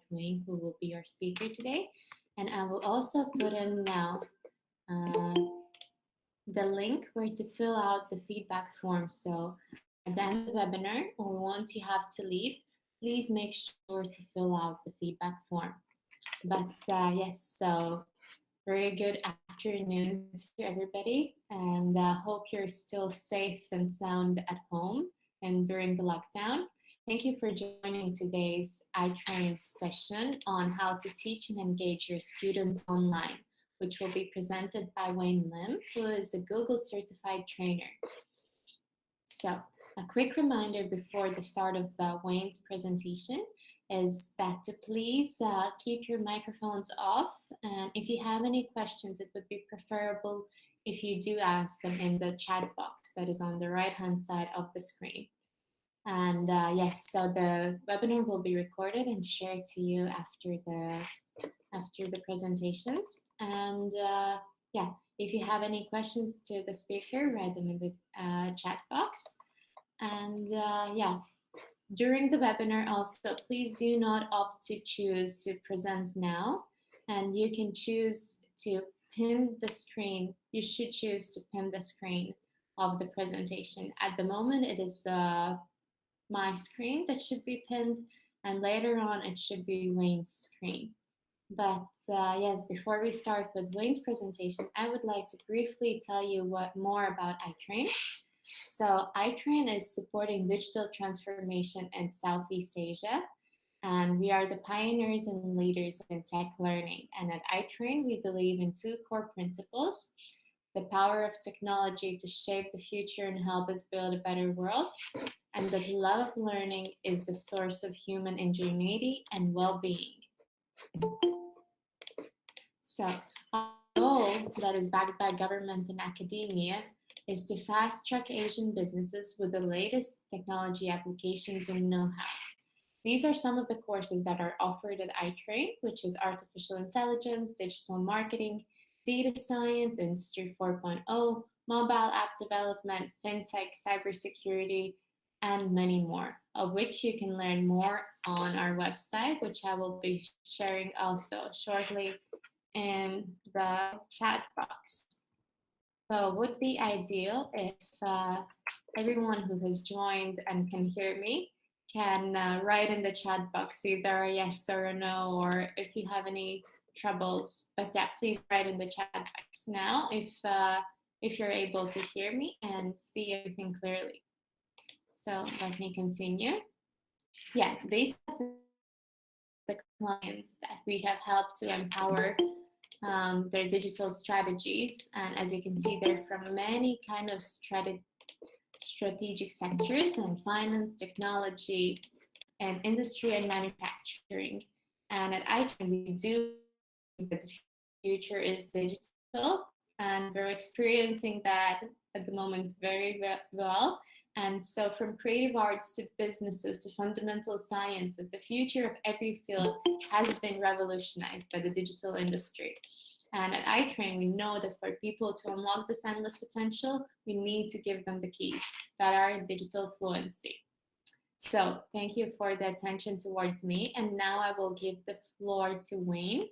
Wayne, who will be your speaker today. And I will also put in now the link where to fill out the feedback form. So at the end of the webinar, or once you have to leave, please make sure to fill out the feedback form. But yes, so very good afternoon to everybody, and hope you're still safe and sound at home and during the lockdown. Thank you for joining today's ITrade session on how to teach and engage your students online, which will be presented by Wayne Lim, who is a Google certified trainer. So a quick reminder before the start of Wayne's presentation is that to please keep your microphones off, and if you have any questions, it would be preferable if you do ask them in the chat box that is on the right hand side of the screen. And yes, so the webinar will be recorded and shared to you after the presentations. And yeah, if you have any questions to the speaker, write them in the chat box. And yeah, during the webinar also, please do not opt to choose to present now, and you can choose to pin the screen. You should choose to pin the screen of the presentation. At the moment, it is my screen that should be pinned, and later on it should be Wayne's screen. But yes, before we start with Wayne's presentation, I would like to briefly tell you more about iTrade. So iTrade is supporting digital transformation in Southeast Asia, and we are the pioneers and leaders in tech learning. And at iTrade, we believe in two core principles: the power of technology to shape the future and help us build a better world, and that love of learning is the source of human ingenuity and well-being. So our goal that is backed by government and academia is to fast-track Asian businesses with the latest technology applications and know-how. These are some of the courses that are offered at iTrade, which is artificial intelligence, digital marketing, data science, industry 4.0, mobile app development, fintech, cybersecurity, and many more, of which you can learn more on our website, which I will be sharing also shortly in the chat box. So it would be ideal if everyone who has joined and can hear me can write in the chat box either a yes or a no, or if you have any troubles. But yeah, please write in the chat box now if you're able to hear me and see everything clearly. So let me continue. Yeah, these are the clients that we have helped to empower their digital strategies. And as you can see, they're from many kind of strategic sectors and finance, technology, and industry and manufacturing. And at iTrade, we do believe that the future is digital, and we're experiencing that at the moment very well. And so from creative arts to businesses to fundamental sciences, the future of every field has been revolutionized by the digital industry. And at iTrade, we know that for people to unlock this endless potential, we need to give them the keys that are digital fluency. So thank you for the attention towards me. And now I will give the floor to Wayne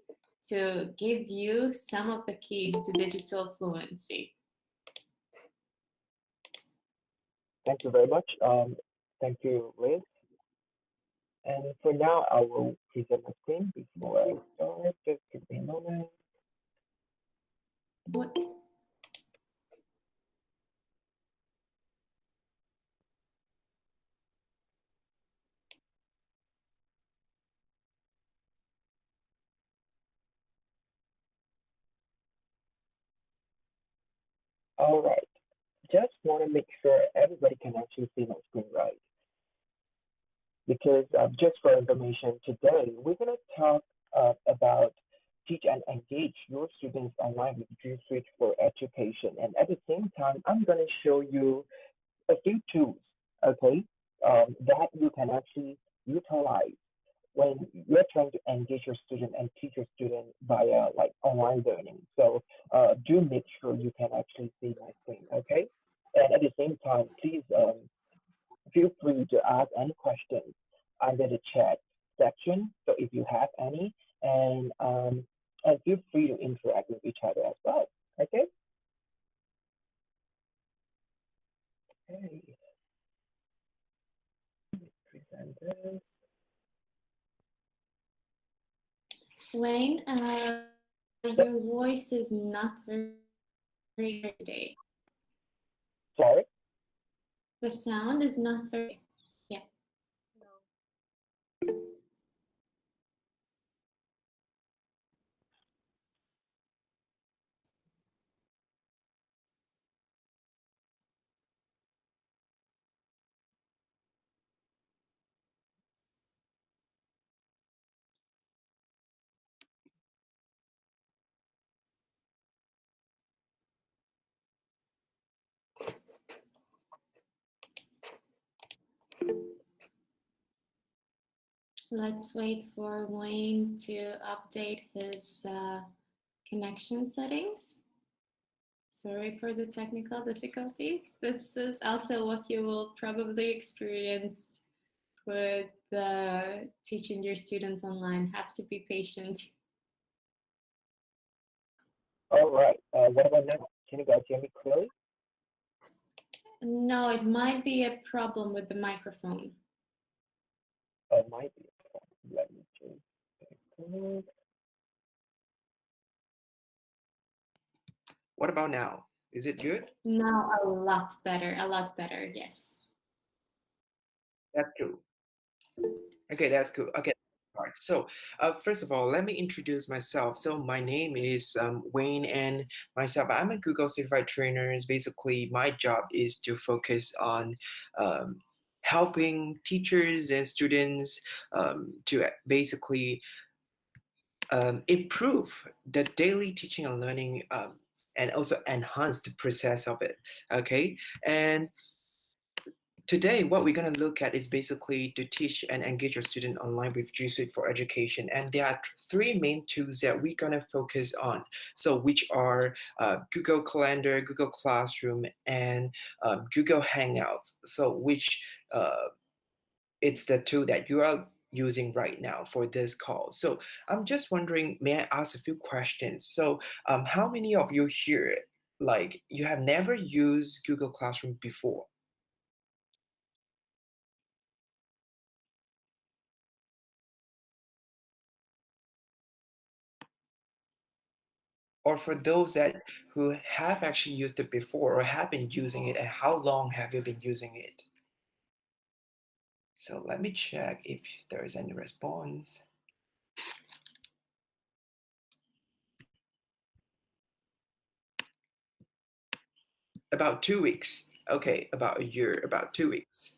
to give you some of the keys to digital fluency. Thank you very much. Thank you, Liz. And for now, I will present my screen before I start. Just give me a moment. What? All right. Just want to make sure everybody can actually see my screen right. Because just for information, today we're going to talk about teach and engage your students online with G Suite for education. And at the same time, I'm going to show you a few tools, okay, that you can actually utilize when you're trying to engage your student and teach your student via like online learning. So do make sure you can actually see my screen, okay? And at the same time, please feel free to ask any questions under the chat section. So if you have any, and and feel free to interact with each other as well. Okay. Okay. Present this. Wayne, your So, voice is not very clear today. sorry. The sound is not very clear today. Yeah. Let's wait for Wayne to update his connection settings. Sorry for the technical difficulties. This is also what you will probably experience with teaching your students online. Have to be patient. All right. What about now? Can you guys hear me clearly? No, it might be a problem with the microphone. Might be. Let me just take a look. What about now? Is it good? Now a lot better, yes. That's cool. Okay, that's cool. Okay, all right. So, first of all, let me introduce myself. So, my name is Wayne, and myself, I'm a Google certified trainer. Basically, my job is to focus on um, helping teachers and students to basically improve the daily teaching and learning, and also enhance the process of it. Okay, and today, what we're going to look at is basically to teach and engage your student online with G Suite for Education. And there are three main tools that we're going to focus on. So, which are Google Calendar, Google Classroom, and Google Hangouts. So, which it's the tool that you are using right now for this call. So, I'm just wondering, may I ask a few questions? So, how many of you here, like, you have never used Google Classroom before? Or for those that who have actually used it before or have been using it, and how long have you been using it? So let me check if there is any response. About 2 weeks. Okay, about a year, about 2 weeks.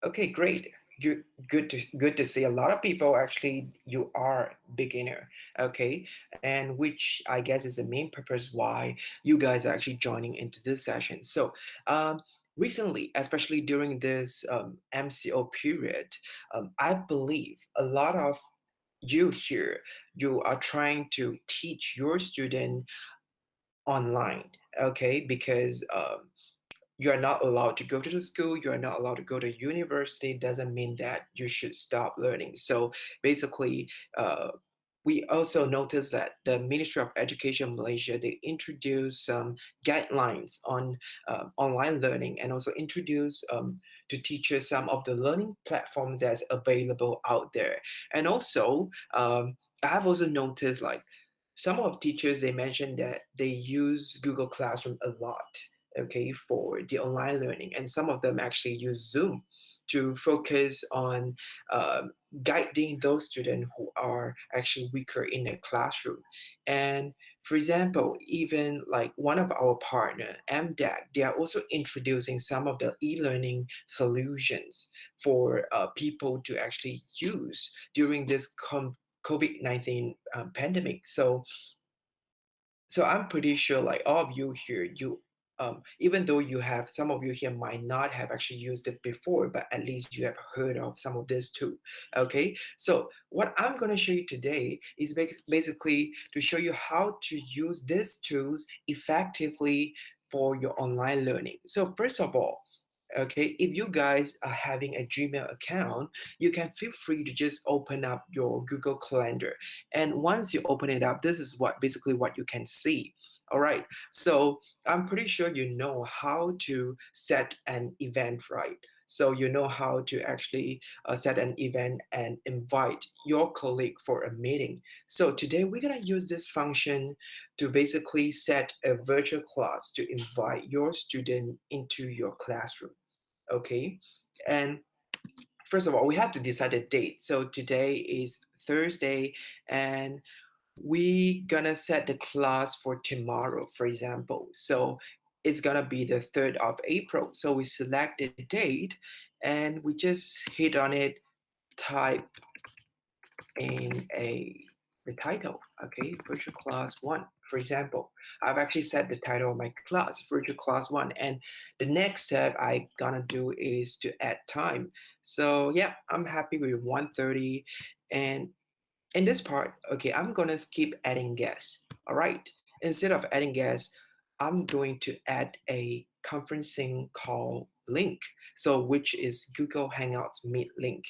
Okay, great. Good to see a lot of people actually you are beginner. Okay, and which I guess is the main purpose why you guys are actually joining into this session. So, recently, especially during this MCO period, I believe a lot of you here you are trying to teach your student online. Okay, because you are not allowed to go to the school, you are not allowed to go to university, doesn't mean that you should stop learning. So basically, we also noticed that the Ministry of Education Malaysia, they introduced some guidelines on online learning, and also introduced to teachers some of the learning platforms that's available out there. And also, I've also noticed like some of teachers, they mentioned that they use Google Classroom a lot, okay, for the online learning, and some of them actually use Zoom to focus on um, guiding those students who are actually weaker in the classroom. And for example, even like one of our partner, MDAC, they are also introducing some of the e-learning solutions for people to actually use during this COVID-19 pandemic. So I'm pretty sure like all of you here, you even though you have some of you here might not have actually used it before, but at least you have heard of some of this too. Okay, so what I'm going to show you today is basically to show you how to use these tools effectively for your online learning. So first of all, Okay, if you guys are having a Gmail account, you can feel free to just open up your Google Calendar. And once you open it up, this is what basically what you can see. All right, so I'm pretty sure you know how to set an event, right? So you know how to actually set an event and invite your colleague for a meeting. So today we're gonna use this function to basically set a virtual class to invite your student into your classroom. Okay, and first of all, we have to decide a date. So today is Thursday, and we gonna set the class for tomorrow, for example. So it's gonna be the 3rd of April. So we select the date and we just hit on it, type in the title. Okay, virtual class 1, for example. I've actually set the title of my class, virtual class 1, and the next step I gonna do is to add time. So yeah, I'm happy with 1:30. And in this part, okay, I'm gonna skip adding guests. All right, instead of adding guests, I'm going to add a conferencing call link, so which is Google Hangouts Meet link.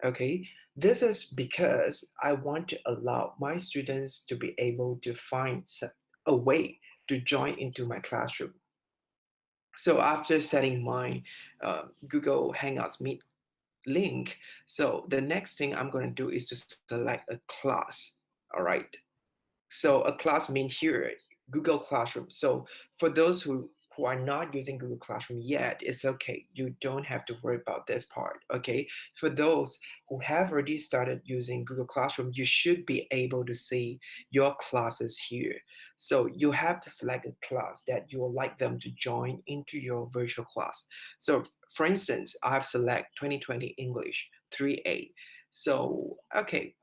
Okay, this is because I want to allow my students to be able to find a way to join into my classroom. So after setting my Google Hangouts Meet link, so the next thing I'm going to do is to select a class. All right. So a class mean here Google Classroom. So for those who are not using Google Classroom yet, it's okay. You don't have to worry about this part. Okay. For those who have already started using Google Classroom, you should be able to see your classes here. So you have to select a class that you would like them to join into your virtual class. So for instance, I have select 2020 English 3A. So okay,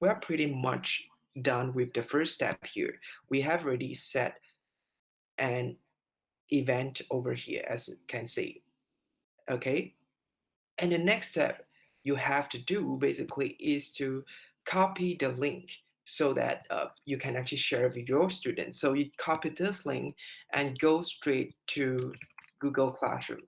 we're pretty much done with the first step here. We have already set an event over here, as you can see. Okay. And the next step you have to do basically is to copy the link so that you can actually share with your students. So you copy this link and go straight to Google Classroom.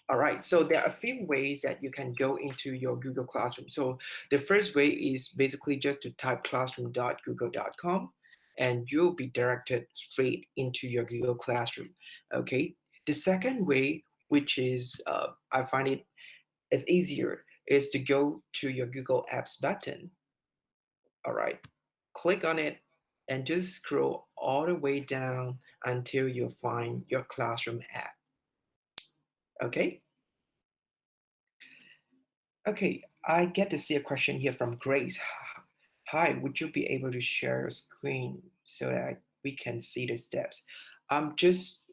All right, so there are a few ways that you can go into your Google Classroom. So the first way is basically just to type classroom.google.com and you'll be directed straight into your Google Classroom. Okay. The second way, which is I find it as easier, is to go to your Google Apps button. All right, click on it and just scroll all the way down until you find your Classroom app. Okay. Okay, I get to see a question here from Grace. Hi, would you be able to share your screen so that we can see the steps? Just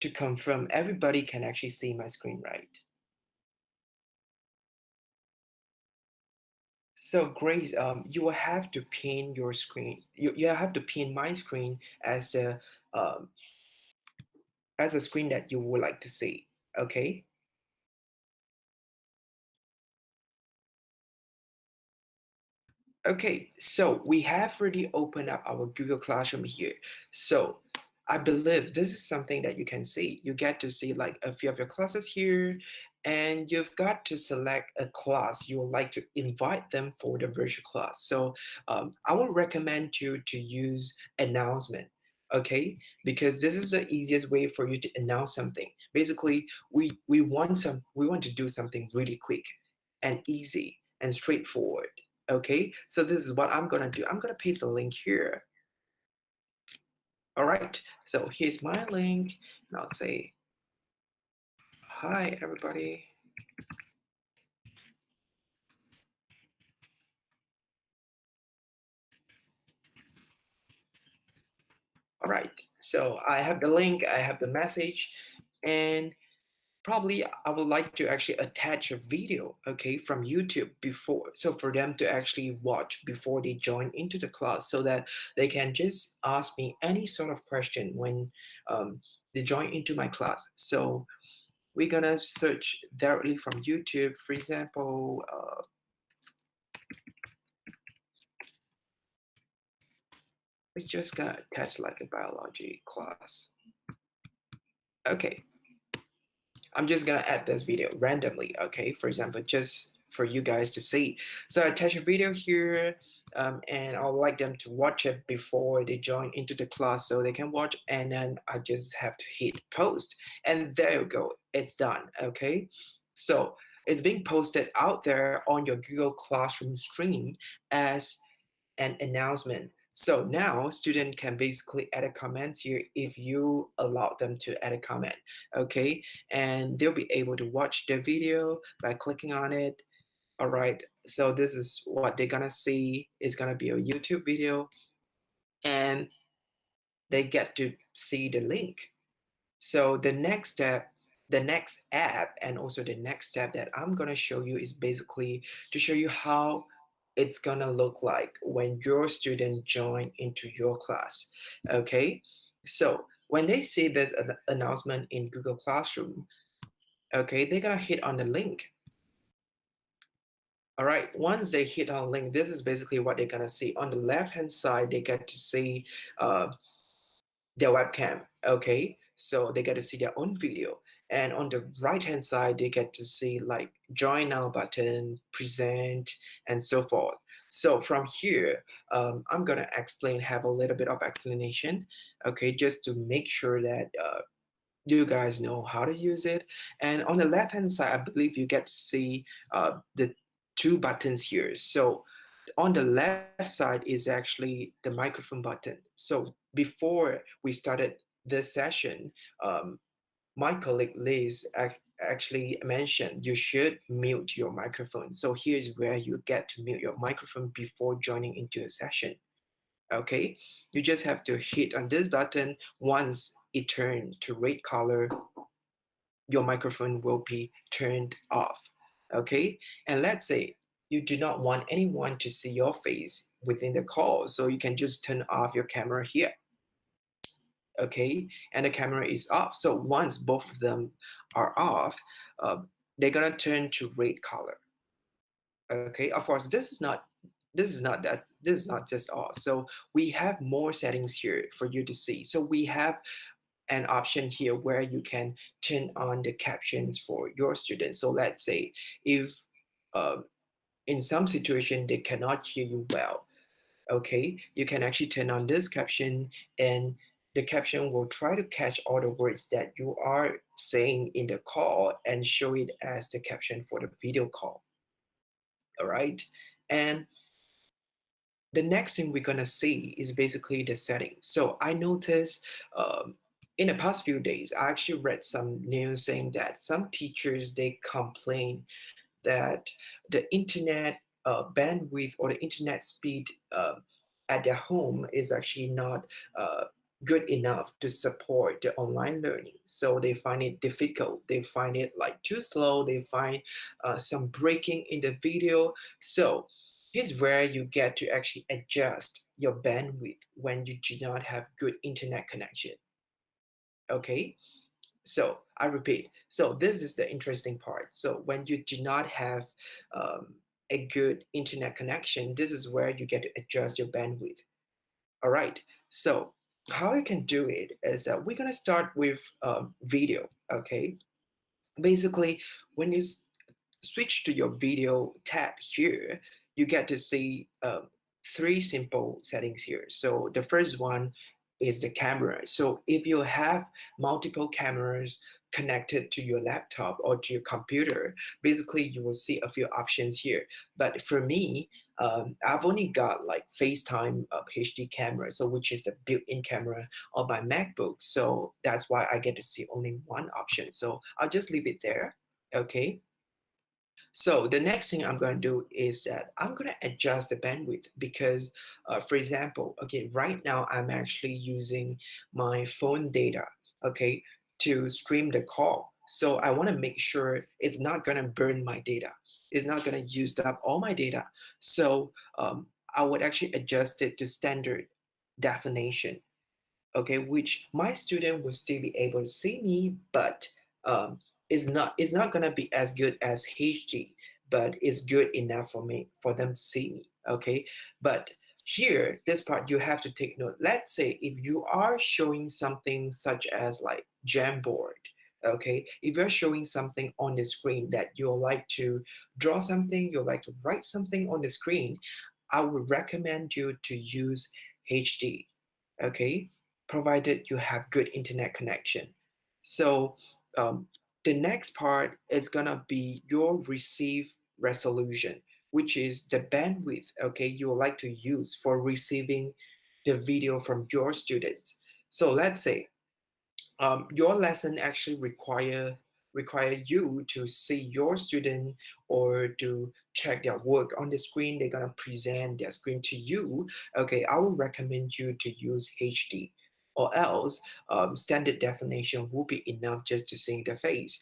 to confirm, everybody can actually see my screen, right? So Grace, you will have to pin your screen. You have to pin my screen um, as a screen that you would like to see. Okay. Okay, so we have already opened up our Google Classroom here. So I believe this is something that you can see. You get to see like a few of your classes here, and you've got to select a class you would like to invite them for the virtual class. So I would recommend you to use announcement. Okay, because this is the easiest way for you to announce something. Basically, we want to do something really quick and easy and straightforward. Okay, so this is what I'm gonna do. I'm gonna paste a link here. All right, so here's my link, and I'll say, hi everybody. All right, so I have the link, I have the message, and probably I would like to actually attach a video, okay, from YouTube before, so for them to actually watch before they join into the class, so that they can just ask me any sort of question when they join into my class. So we're gonna search directly from YouTube, for example. We just gonna attach like a biology class. Okay, I'm just gonna add this video randomly, okay? For example, just for you guys to see. So I attach a video here, and I would like them to watch it before they join into the class so they can watch, and then I just have to hit post, and there you go, it's done, okay? So it's being posted out there on your Google Classroom screen as an announcement. So now student can basically add a comment here if you allow them to add a comment, okay? And they'll be able to watch the video by clicking on it. All right, so this is what they're gonna see. It's gonna be a YouTube video, and they get to see the link. So the next app, and also the next step that I'm gonna show you is basically to show you how it's gonna look like when your student join into your class. Okay, so when they see this announcement in Google Classroom, okay, they're gonna hit on the link. All right, once they hit on link, this is basically what they're gonna see. On the left hand side, they get to see uh, their webcam, okay? So they get to see their own video. And on the right hand side, they get to see like join now button, present, and so forth. So from here, I'm gonna explain, have a little bit of explanation, okay, just to make sure that you guys know how to use it. And on the left hand side, I believe you get to see the two buttons here. So on the left side is actually the microphone button. So before we started this session, um, my colleague Liz actually mentioned you should mute your microphone. So here's where you get to mute your microphone before joining into a session. Okay, you just have to hit on this button. Once it turns to red color, your microphone will be turned off. Okay, and let's say you do not want anyone to see your face within the call, so you can just turn off your camera here. Okay, and the camera is off. So once both of them are off, uh, they're gonna turn to red color. Okay, of course, this is not just all. So we have more settings here for you to see. So we have an option here where you can turn on the captions for your students. So let's say if um, in some situation they cannot hear you well, okay, you can actually turn on this caption, and the caption will try to catch all the words that you are saying in the call and show it as the caption for the video call. All right, and the next thing we're gonna see is basically the settings. So I noticed in the past few days, I actually read some news saying that some teachers they complain that the internet bandwidth or the internet speed at their home is actually not uh, good enough to support the online learning. So they find it difficult. They find it like too slow. They find some breaking in the video. So here's where you get to actually adjust your bandwidth when you do not have good internet connection. Okay, so I repeat, so this is the interesting part. So when you do not have um, a good internet connection, this is where you get to adjust your bandwidth. All right, so how you can do it is that we're gonna start with video, okay? Basically, when you switch to your video tab here, you get to see three simple settings here. So the first one is the camera. So if you have multiple cameras connected to your laptop or to your computer, basically you will see a few options here. But for me, I've only got like FaceTime HD camera, so which is the built-in camera on my MacBook. So that's why I get to see only one option. So I'll just leave it there. Okay. So the next thing I'm going to do is that I'm going to adjust the bandwidth because, for example, okay, right now I'm actually using my phone data, okay, to stream the call. So I want to make sure it's not going to burn my data. It's not going to use up all my data. So I would actually adjust it to standard definition, okay, which my student will still be able to see me, but um, it's not gonna be as good as HG, but it's good enough for me for them to see me, okay. But here, this part you have to take note. Let's say if you are showing something such as like Jamboard, Okay, if you're showing something on the screen that you like to draw something, you like to write something on the screen, I would recommend you to use HD. Okay, provided you have good internet connection. So um, the next part is gonna be your receive resolution, which is the bandwidth, okay, you would like to use for receiving the video from your students. So let's say your lesson actually require you to see your student or to check their work on the screen. They're gonna present their screen to you. Okay, I would recommend you to use HD, or else standard definition will be enough just to see the face.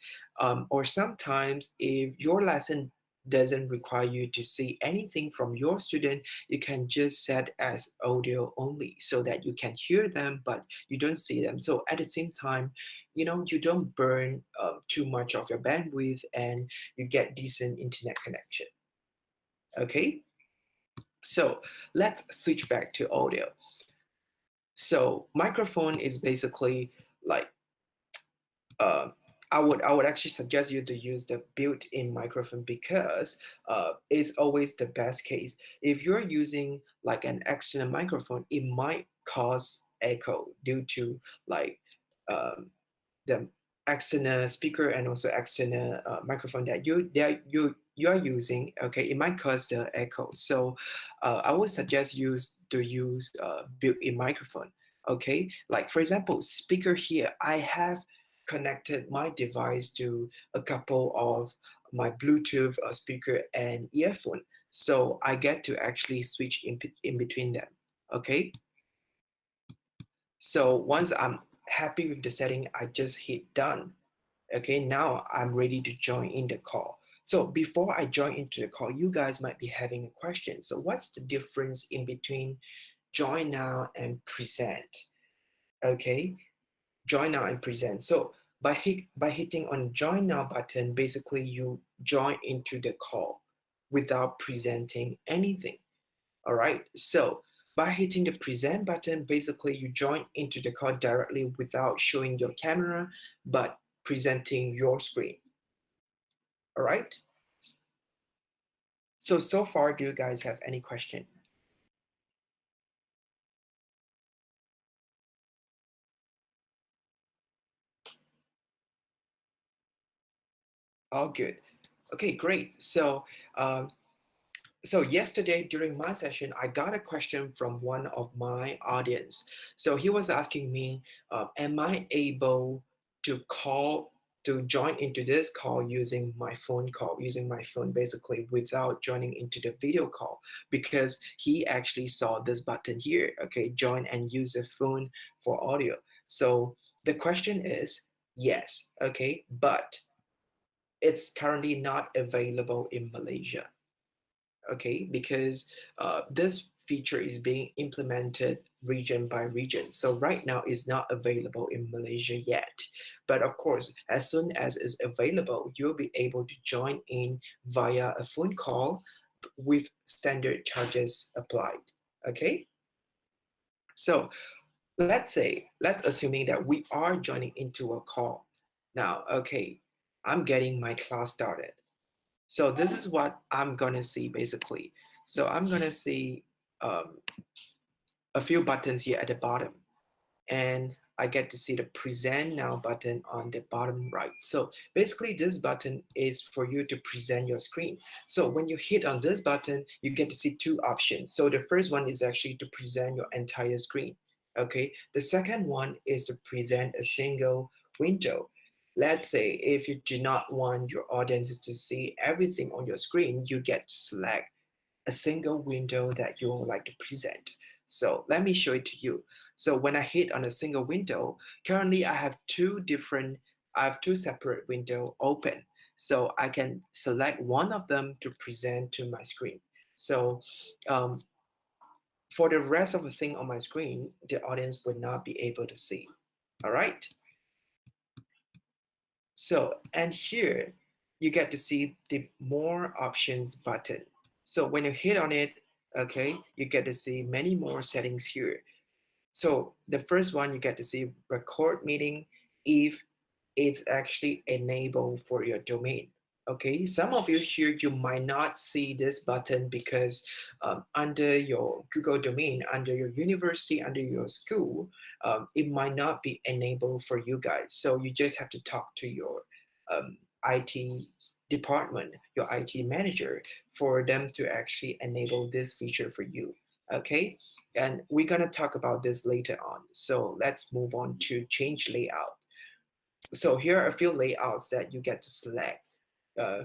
Or sometimes if your lesson doesn't require you to see anything from your student, you can just set as audio only so that you can hear them but you don't see them. So at the same time, you don't burn too much of your bandwidth and you get decent internet connection. Okay, so let's switch back to audio. So microphone is basically like uh, I would actually suggest you to use the built-in microphone because it's always the best case. If you're using like an external microphone, it might cause echo due to like um, the external speaker and also external microphone that you are using. Okay, it might cause the echo. So I would suggest you to use built-in microphone. Okay, like for example, speaker here, I have connected my device to a couple of my Bluetooth speaker and earphone, so I get to actually switch in between them. Okay, so once I'm happy with the setting, I just hit done. Okay, now I'm ready to join in the call. So before I join into the call, you guys might be having a question. So what's the difference in between join now and present? Okay, join now and present. So by hitting on join now button, basically you join into the call without presenting anything. All right. So by hitting the present button, basically you join into the call directly without showing your camera, but presenting your screen. All right. So far, do you guys have any question? All good. Okay, great. Um, So yesterday during my session, I got a question from one of my audience. So he was asking me, am I able to call, to join into this call using my phone basically without joining into the video call? Because he actually saw this button here, okay, join and use a phone for audio. So the question is, yes, okay, but it's currently not available in Malaysia, okay, because this feature is being implemented region by region. So right now it's not available in Malaysia yet. But of course, as soon as it's available, you'll be able to join in via a phone call with standard charges applied. Okay? So let's assuming that we are joining into a call. Now, okay, I'm getting my class started. So this is what I'm gonna see basically. So I'm gonna see um, a few buttons here at the bottom, and I get to see the present now button on the bottom right. So basically this button is for you to present your screen. So when you hit on this button, you get to see two options. So the first one is actually to present your entire screen. Okay, the second one is to present a single window. Let's say if you do not want your audiences to see everything on your screen, you get to select a single window that you would like to present. So let me show it to you. So when I hit on a single window, currently I have two separate windows open. So I can select one of them to present to my screen. So um, for the rest of the thing on my screen, the audience would not be able to see. All right. So, and here you get to see the more options button. So when you hit on it, okay, you get to see many more settings here. So the first one, you get to see record meeting if it's actually enabled for your domain. Okay, some of you here, you might not see this button because under your Google domain, under your university, under your school, it might not be enabled for you guys. So you just have to talk to your um, IT department, your IT manager, for them to actually enable this feature for you. Okay, and we're gonna talk about this later on. So let's move on to change layout. So here are a few layouts that you get to select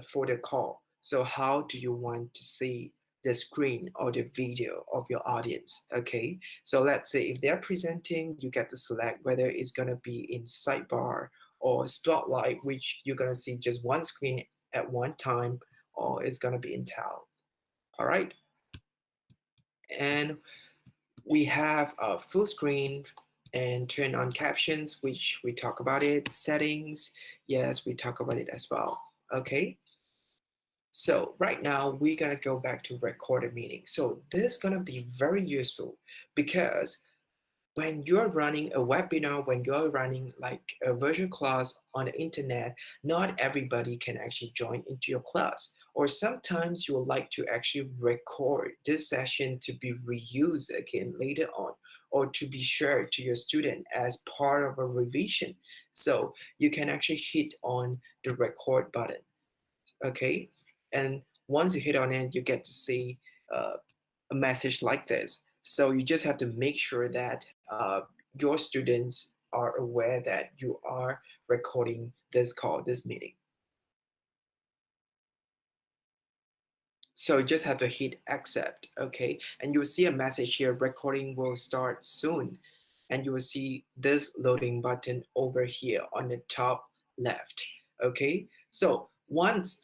for the call. So how do you want to see the screen or the video of your audience? Okay, so let's say if they're presenting, you get to select whether it's gonna be in sidebar or spotlight, which you're gonna see just one screen at one time, or it's gonna be in tab. All right, and we have a full screen and turn on captions, which we talk about it. Settings, yes, we talk about it as well. Okay, so right now we're gonna go back to recorded meeting. So this is gonna be very useful because when you're running a webinar, when you're running like a virtual class on the internet, not everybody can actually join into your class. Or sometimes you would like to actually record this session to be reused again later on, or to be shared to your student as part of a revision. So you can actually hit on the record button, okay? And once you hit on it, you get to see uh, a message like this. So you just have to make sure that your students are aware that you are recording this call, this meeting. So you just have to hit accept, okay? And you'll see a message here, recording will start soon. And you will see this loading button over here on the top left, okay? So once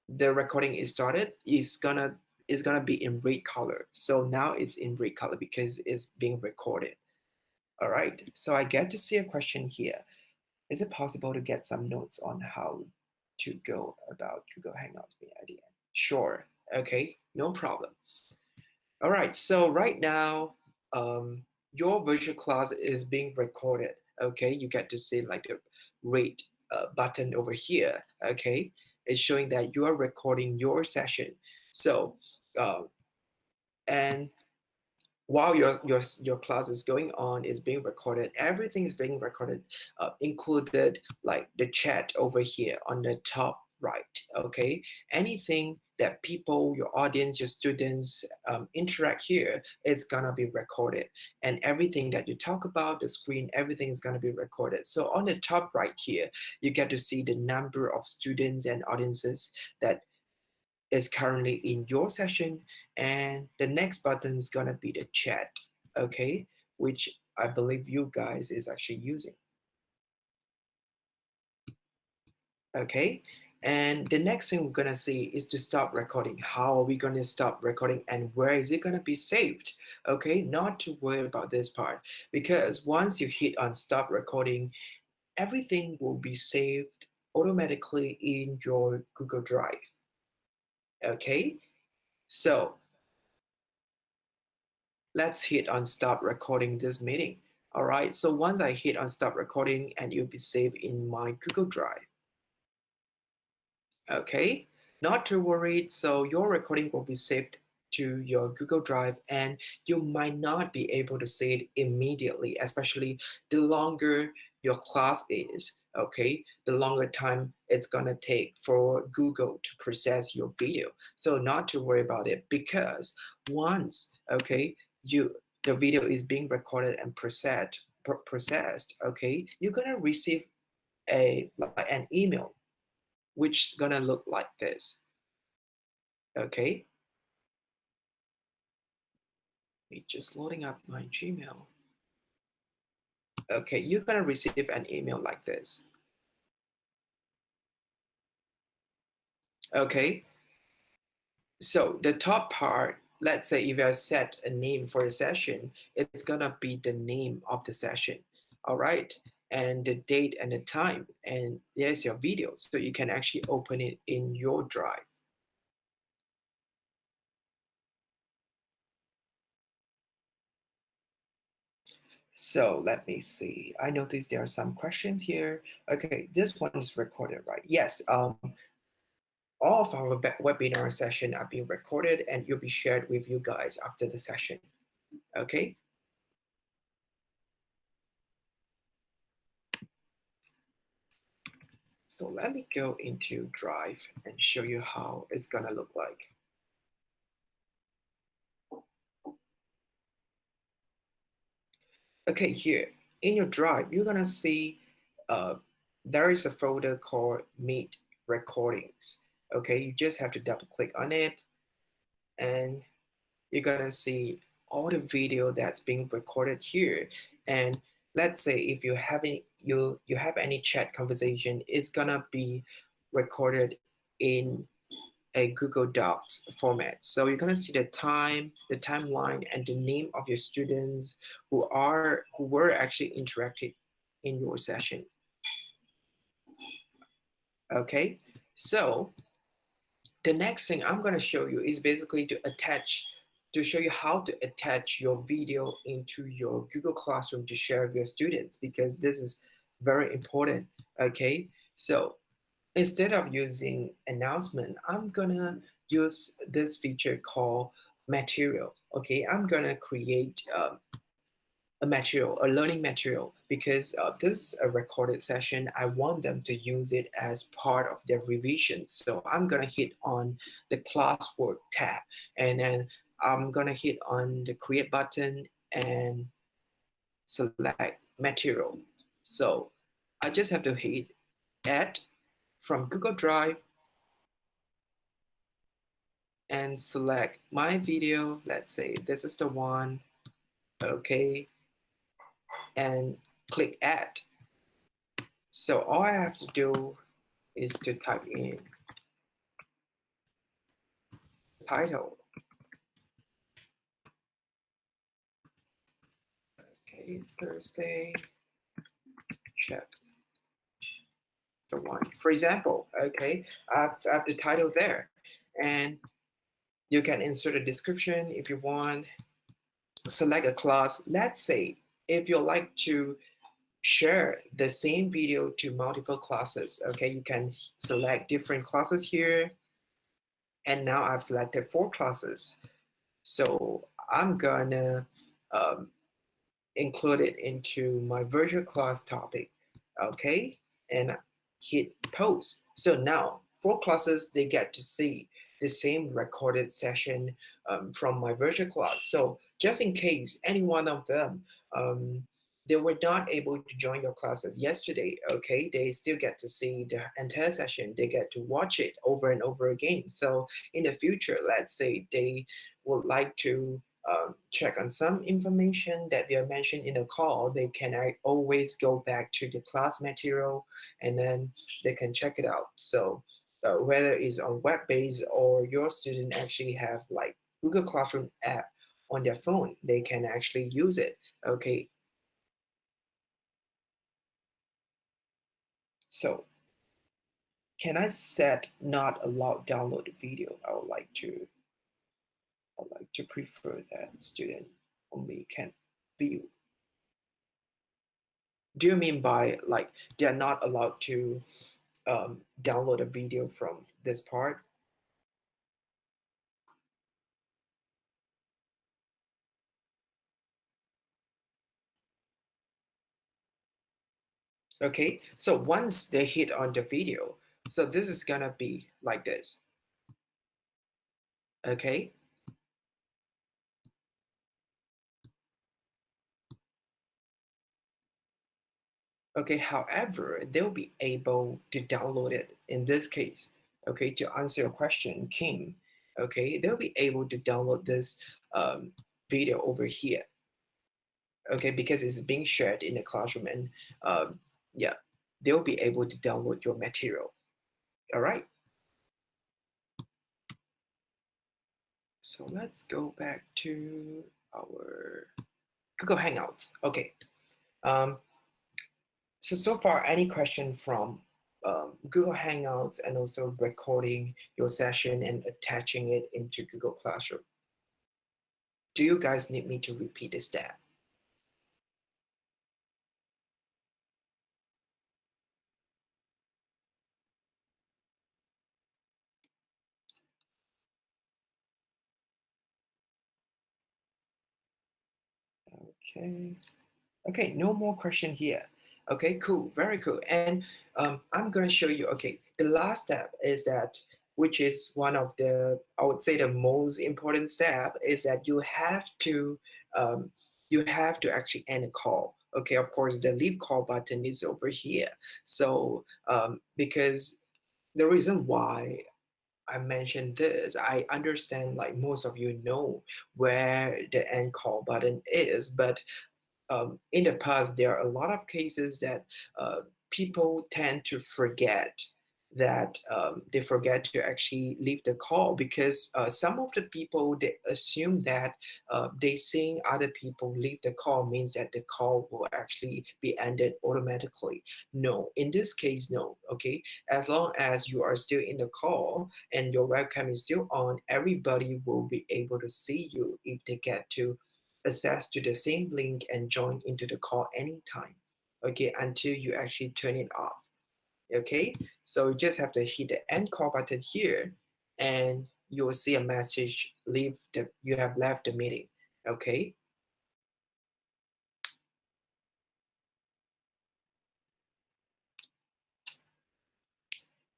the recording is started, is gonna be in red color. So now it's in red color because it's being recorded. All right, so I get to see a question here. Is it possible to get some notes on how to go about Google Hangouts being at the end? Sure. Okay, no problem. All right, so right now, your virtual class is being recorded. Okay, you get to see like the rate button over here. Okay, it's showing that you are recording your session. So, uh, and while your class is going on, is being recorded, everything is being recorded, included like the chat over here on the top right. Okay, anything that people, your audience, your students interact here, it's gonna be recorded, and everything that you talk about, the screen, everything is gonna be recorded. So on the top right here, you get to see the number of students and audiences that is currently in your session, and the next button is gonna be the chat, okay, which I believe you guys is actually using, okay. And the next thing we're gonna see is to stop recording. How are we gonna stop recording, and where is it gonna be saved? Okay, not to worry about this part, because once you hit on stop recording, everything will be saved automatically in your Google Drive, okay. So let's hit on stop recording this meeting. All right, so once I hit on stop recording, and it'll be saved in my Google Drive. Okay, not to worry. So your recording will be saved to your Google Drive, and you might not be able to see it immediately, especially the longer your class is. Okay, the longer time it's gonna take for Google to process your video. So not to worry about it, because once, okay, you the video is being recorded and processed, okay, you're gonna receive an email which gonna look like this. Okay, me just loading up my Gmail. Okay, you're gonna receive an email like this. Okay, so the top part, let's say if I set a name for a session, it's gonna be the name of the session. All right, and the date and the time, and there's your video, so you can actually open it in your drive. So let me see. I noticed there are some questions here. Okay, this one is recorded, right? Yes. All of our webinar session are being recorded and you'll be shared with you guys after the session. Okay. So let me go into Drive and show you how it's gonna look like. Okay, here in your Drive, you're gonna see uh, there is a folder called Meet Recordings. Okay, you just have to double click on it and you're gonna see all the video that's being recorded here. And let's say if you have any chat conversation, it's gonna be recorded in a Google Docs format. So you're gonna see the time, the timeline, and the name of your students who were actually interacted in your session. Okay, so the next thing I'm going to show you is basically to show you how to attach your video into your Google Classroom to share with your students, because this is very important. Okay, so instead of using announcement, I'm gonna use this feature called material. Okay, I'm gonna create a learning material, because this is a recorded session. I want them to use it as part of their revision. So I'm gonna hit on the classwork tab, and then I'm gonna hit on the create button and select material. So I just have to hit add from Google Drive and select my video. Let's say this is the one. Okay, and click add. So all I have to do is to type in title. Okay, Thursday, chapter one. For example, okay, I have the title there, and you can insert a description if you want. Select a class. Let's say if you like to share the same video to multiple classes, okay, you can select different classes here. And now I've selected 4 classes. So I'm gonna um, include it into my virtual class topic, okay? And hit post. So now 4 classes, they get to see the same recorded session from my virtual class. So just in case any one of them, um, they were not able to join your classes yesterday, okay, they still get to see the entire session. They get to watch it over and over again. So in the future, let's say they would like to check on some information that we have mentioned in the call, they can always go back to the class material and then they can check it out. So whether it's on web based or your student actually have like Google Classroom app on their phone, they can actually use it. Okay. So can I set not allowed download video? I would like to prefer that student only can view. Do you mean by like they're not allowed to download a video from this part? Okay, so once they hit on the video, so this is gonna be like this. Okay, okay, however, they'll be able to download it in this case. Okay, to answer your question, King, okay, they'll be able to download this um, video over here. Okay, because it's being shared in the classroom, and um, yeah, they'll be able to download your material. All right. So let's go back to our Google Hangouts. Okay. Um, so far, any question from Google Hangouts and also recording your session and attaching it into Google Classroom? Do you guys need me to repeat this step? Okay. Okay, no more question here. Okay, cool, very cool. And I'm gonna show you. Okay, the last step is that, which is one of the, I would say the most important step, is that um, you have to actually end a call. Okay, of course, the leave call button is over here. So because the reason why I mentioned this, I understand like most of you know where the end call button is, but in the past, there are a lot of cases that people tend to forget that they forget to actually leave the call because some of the people they assume that they seeing other people leave the call means that the call will actually be ended automatically. No, in this case, no. Okay, as long as you are still in the call and your webcam is still on, everybody will be able to see you if they get to access to the same link and join into the call anytime. Okay, until you actually turn it off. Okay, so you just have to hit the end call button here and you will see a message, leave the, you have left the meeting. Okay,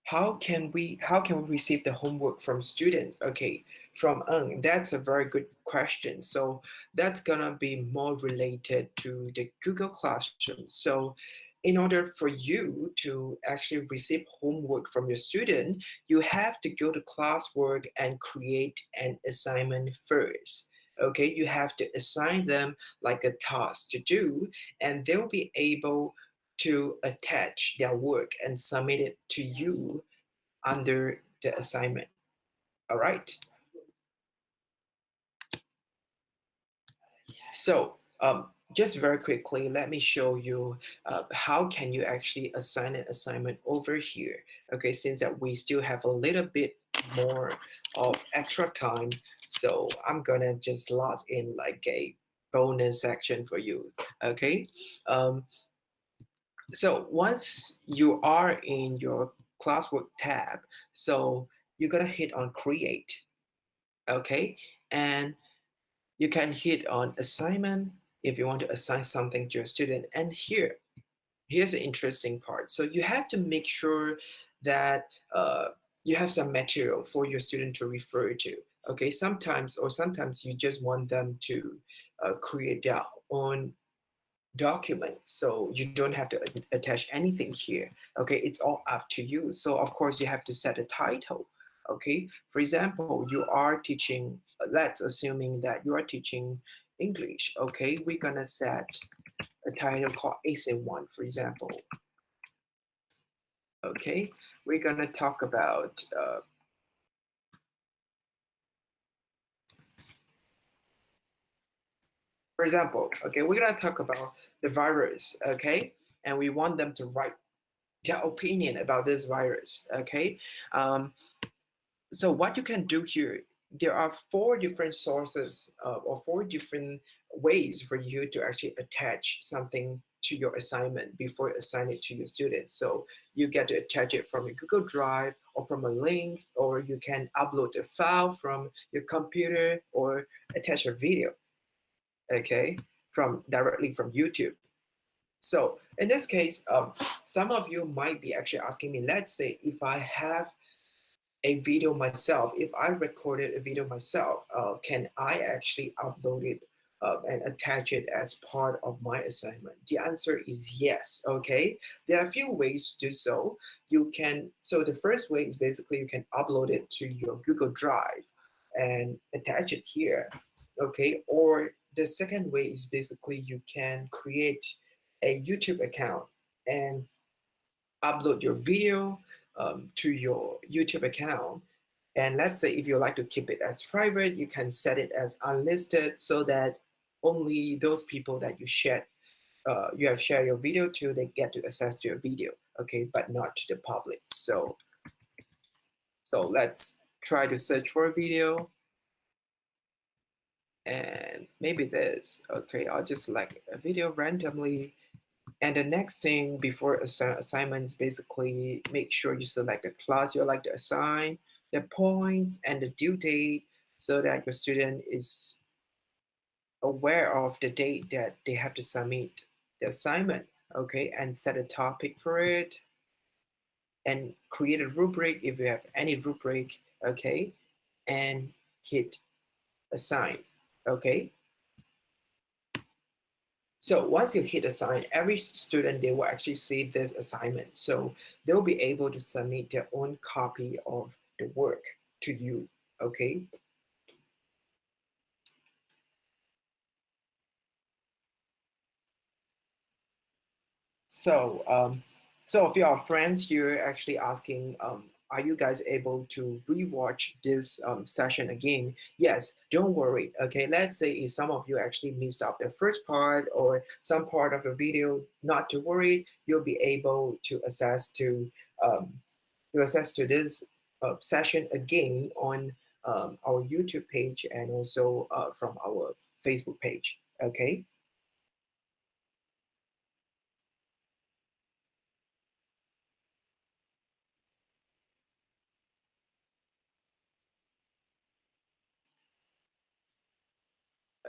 how can we receive the homework from student? Okay, from that's a very good question. So that's gonna be more related to the Google Classroom. So in order for you to actually receive homework from your student, you have to go to classwork and create an assignment first. Okay, you have to assign them like a task to do, and they'll be able to attach their work and submit it to you under the assignment. All right. So just very quickly, let me show you how can you actually assign an assignment over here. Okay, since that we still have a little bit more of extra time, so I'm gonna just slot in like a bonus section for you. Okay, um, so once you are in your classwork tab, so you're gonna hit on create. Okay, and you can hit on assignment if you want to assign something to your student. And here's the interesting part. So you have to make sure that you have some material for your student to refer to. Okay, sometimes you just want them to create their own document, so you don't have to attach anything here. Okay, it's all up to you. So of course you have to set a title. Okay, for example, you are teaching, let's assuming that you are teaching English. Okay, we're gonna set a title called Essay 1, for example. Okay, we're gonna talk about for example, okay, we're gonna talk about the virus. Okay, and we want them to write their opinion about this virus. Okay, um, so what you can do here, there are four different sources or four different ways for you to actually attach something to your assignment before you assign it to your students. So you get to attach it from a Google Drive or from a link, or you can upload a file from your computer or attach a video, okay, from directly from YouTube. So in this case, some of you might be actually asking me, let's say if I have a video myself, if I recorded a video myself, can I actually upload it and attach it as part of my assignment? The answer is yes. Okay, there are a few ways to do so. You can, so the first way is basically you can upload it to your Google Drive and attach it here. Okay, or the second way is basically you can create a YouTube account and upload your video to your YouTube account. And let's say if you like to keep it as private, you can set it as unlisted so that only those people that you have shared your video to, they get to access to your video, okay, but not to the public. So let's try to search for a video and maybe this. Okay, I'll just select a video randomly. And the next thing before assignments, basically make sure you select the class you like to assign, the points, and the due date so that your student is aware of the date that they have to submit the assignment, okay, and set a topic for it and create a rubric if you have any rubric, okay, and hit assign, okay. So once you hit assign, every student, they will actually see this assignment. So they'll be able to submit their own copy of the work to you, okay? So, so if your friends here actually asking, are you guys able to rewatch this session again? Yes, don't worry. Okay, let's say if some of you actually missed out the first part or some part of the video, not to worry. You'll be able um, to access to this session again on our YouTube page and also from our Facebook page. Okay.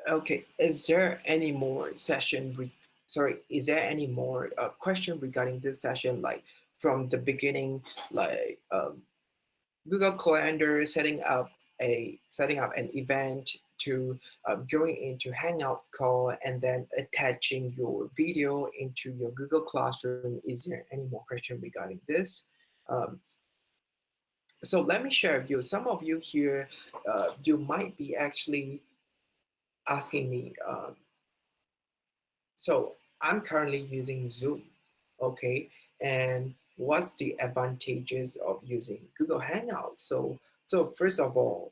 Okay, is there any more sorry, is there any more question regarding this session, like from the beginning, like Google Calendar setting up an event to going into Hangout call and then attaching your video into your Google Classroom? Is there any more question regarding this? Um, so let me share with you. Some of you here, you might be actually asking me. So I'm currently using Zoom, okay? And what's the advantages of using Google Hangouts? So first of all,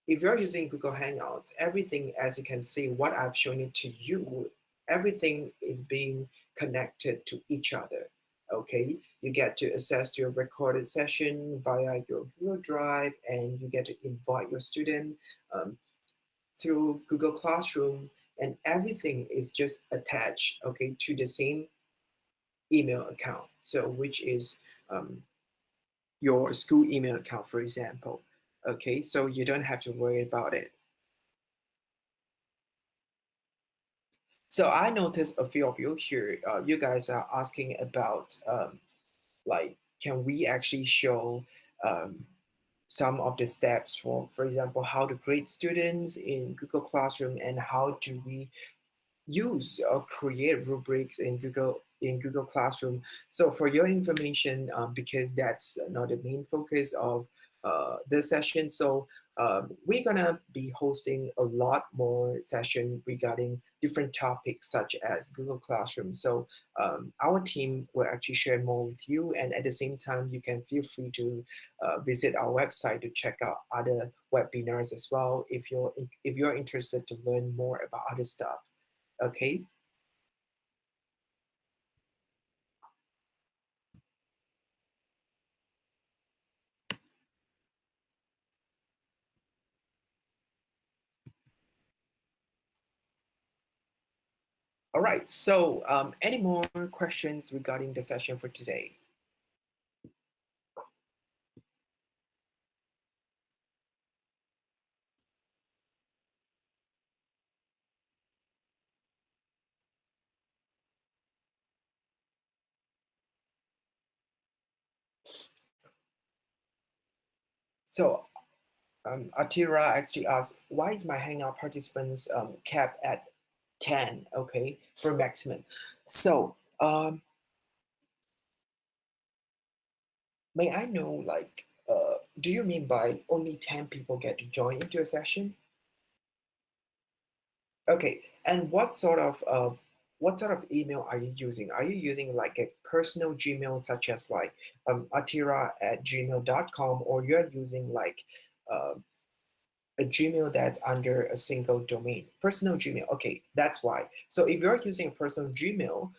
if you're using Google Hangouts, everything, as you can see, what I've shown it to you, everything is being connected to each other. Okay, you get to access your recorded session via your Google Drive, and you get to invite your student um, through Google Classroom, and everything is just attached, okay, to the same email account. So which is um, your school email account, for example. Okay, so you don't have to worry about it. So I noticed a few of you here, you guys are asking about like, can we actually show um, some of the steps for example, how to grade students in Google Classroom, and how do we use or create rubrics in Google Classroom. So for your information, because that's not the main focus of this session, so we're gonna be hosting a lot more session regarding different topics such as Google Classroom. So our team will actually share more with you, and at the same time, you can feel free to visit our website to check out other webinars as well if you're interested to learn more about other stuff. Okay. All right. So, any more questions regarding the session for today? So, Atira actually asked, why is my Hangout participants capped at 10? Okay, for maximum. So, may I know, like, do you mean by only 10 people get to join into a session? Okay, and what sort of email are you using? Are you using like a personal Gmail such as like atira@gmail.com, or you're using like uh, a Gmail that's under a single domain? Personal Gmail. Okay, that's why. So if you're using a personal Gmail,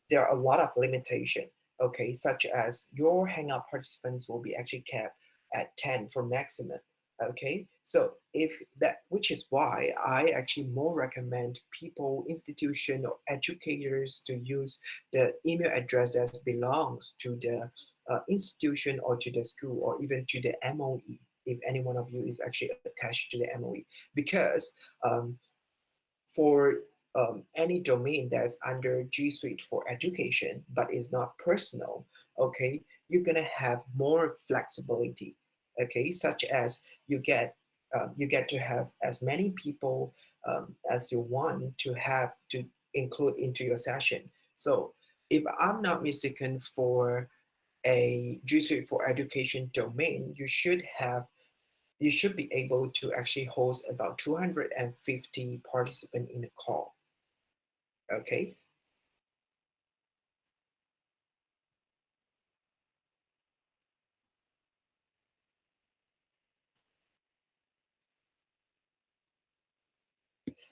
there are a lot of limitation. Okay, such as your Hangout participants will be actually capped at 10 for maximum. Okay, so if that, which is why I actually more recommend people, institution, or educators to use the email address that belongs to the institution or to the school or even to the MOE. if any one of you is actually attached to the MOE, because um, for any domain that's under G Suite for education but is not personal, okay, you're gonna have more flexibility, okay, such as you get to have as many people as you want to have to include into your session. So if I'm not mistaken, for a G Suite for education domain, you should be able to actually host about 250 participants in a call. Okay.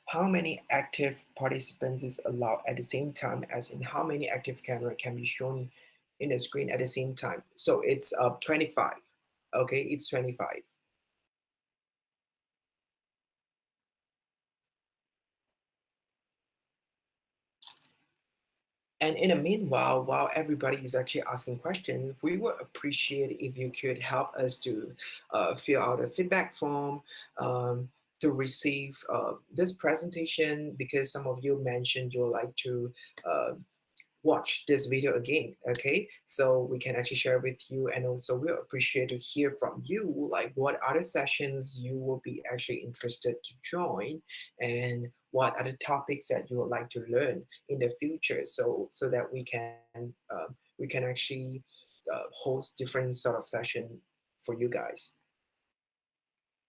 How many active participants is allowed at the same time, as in how many active camera can be shown in the screen at the same time? So it's 25. Okay, it's 25. And in the meanwhile, while everybody is actually asking questions, we would appreciate if you could help us to fill out a feedback form to receive this presentation, because some of you mentioned you would like to uh, watch this video again. Okay, so we can actually share with you, and also we'll appreciate to hear from you, like what other sessions you will be actually interested to join, and what other topics that you would like to learn in the future, so that we can actually host different sort of session for you guys.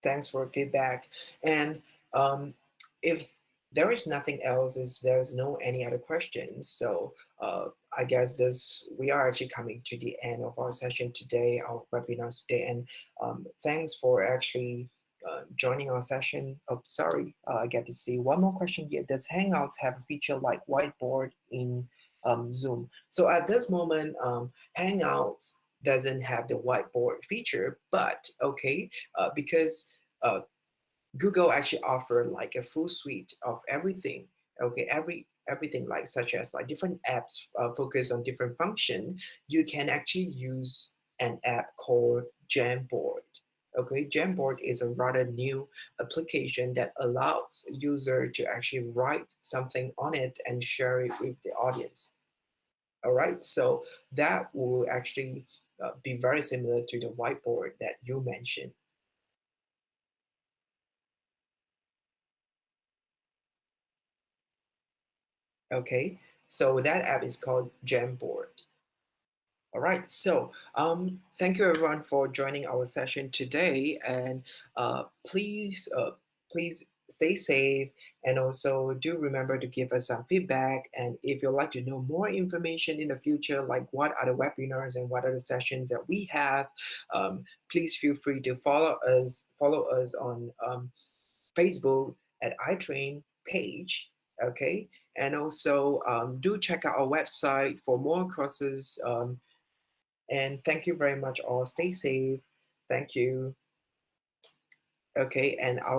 Thanks for feedback. And if there is nothing else, is there's no any other questions, so I guess this we are actually coming to the end of our session today, our webinar today. And thanks for actually joining our session. Oh, sorry, I get to see one more question here. Does Hangouts have a feature like whiteboard in Zoom? So at this moment, Hangouts doesn't have the whiteboard feature, but okay, because uh, Google actually offer like a full suite of everything. Okay, everything, like such as like different apps focus on different function. You can actually use an app called Jamboard. Okay, Jamboard is a rather new application that allows user to actually write something on it and share it with the audience. All right, so that will actually be very similar to the whiteboard that you mentioned. Okay, so that app is called Jamboard. All right, so thank you everyone for joining our session today, and please stay safe, and also do remember to give us some feedback. And if you'd like to know more information in the future, like what other webinars and what other sessions that we have, please feel free to follow us on Facebook at iTrain page. Okay, and also do check out our website for more courses. And thank you very much all. Stay safe. Thank you. Okay, and I'll